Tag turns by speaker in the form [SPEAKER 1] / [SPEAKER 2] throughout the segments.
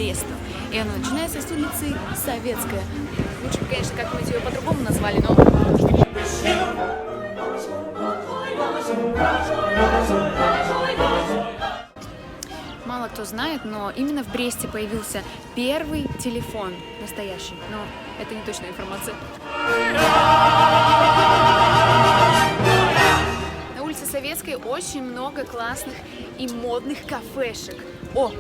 [SPEAKER 1] Бресту. И оно начинается с улицы Советская. Лучше бы, конечно, как-нибудь ее по-другому назвали, но... Мало кто знает, но именно в Бресте появился первый телефон настоящий. Но это не точная информация. На улице Советской очень много классных и модных кафешек. О,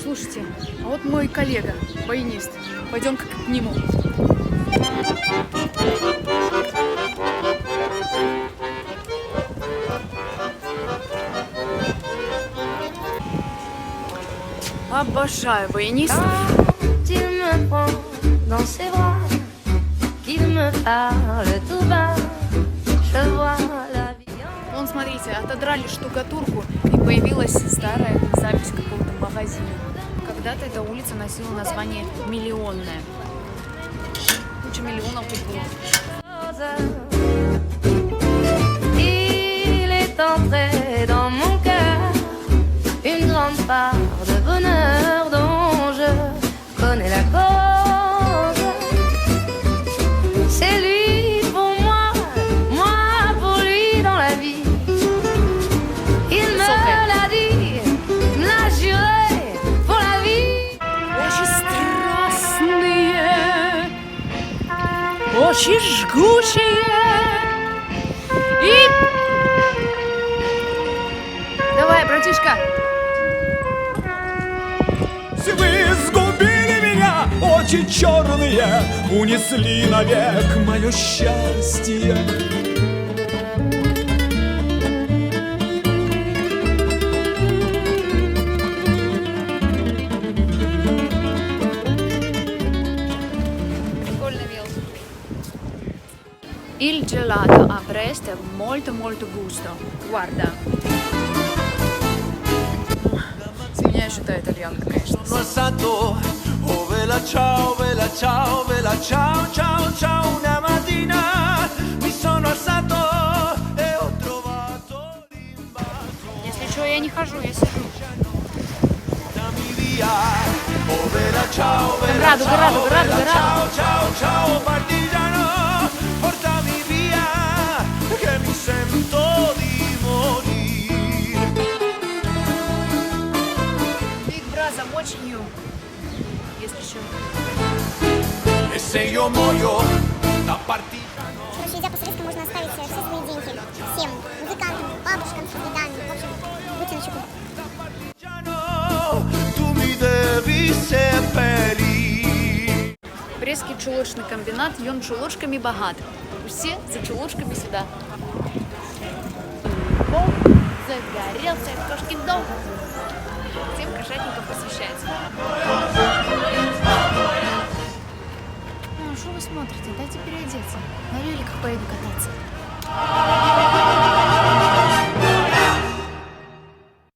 [SPEAKER 1] слушайте, а вот мой коллега, баянист. Пойдем-ка к нему. Обожаю баянистов. Вон, смотрите, отодрали штукатурку, и появилась старая запись какого-то магазина. Когда-то эта улица носила название Миллионная. Куча миллионов тут было.
[SPEAKER 2] Une grande part de bonheur dont je connais la cause. C'est lui pour moi, moi pour lui dans la vie. Il me l'a dit, me l'a juré pour la vie.
[SPEAKER 1] Очень страстные, очень жгучие. И... Давай, братишка.
[SPEAKER 3] Вы сгубили меня, очи черные, унесли навек мое счастье.
[SPEAKER 1] Prикольный вилл. Il gelato a Brest è molto molto gusto. Guarda. Я считаю, итальянка, конечно.
[SPEAKER 4] Oh, vela ciao, vela ciao, vela ciao, ciao, ciao. Una mattina mi sono alzato e ho trovato l'invaso.
[SPEAKER 1] Если что, я не хожу, я сижу.
[SPEAKER 4] Dammi via. Oh, vela ciao, vela
[SPEAKER 1] Радуга,
[SPEAKER 4] ciao,
[SPEAKER 1] радуга,
[SPEAKER 4] vela
[SPEAKER 1] радуга,
[SPEAKER 4] ciao,
[SPEAKER 1] радуга.
[SPEAKER 4] ciao, ciao, partigiano. Portami via, che mi sento di morire.
[SPEAKER 1] Big brother, I'm watching you. Если что.
[SPEAKER 4] E se io muoio da partigiano.
[SPEAKER 5] Короче, идя по Советскому, можно оставить все свои деньги всем музыкантам, бабушкам, хулиганам. В общем, будьте начеку.
[SPEAKER 4] Tu mi devi seppellire.
[SPEAKER 1] Брестский чулочный комбинат, и он чулочками богат. Все за чулочками сюда. Дом загорелся, кошкин дом. Всем кошатникам посвящается. Ну, что вы смотрите? Дайте переодеться. На великах поеду кататься.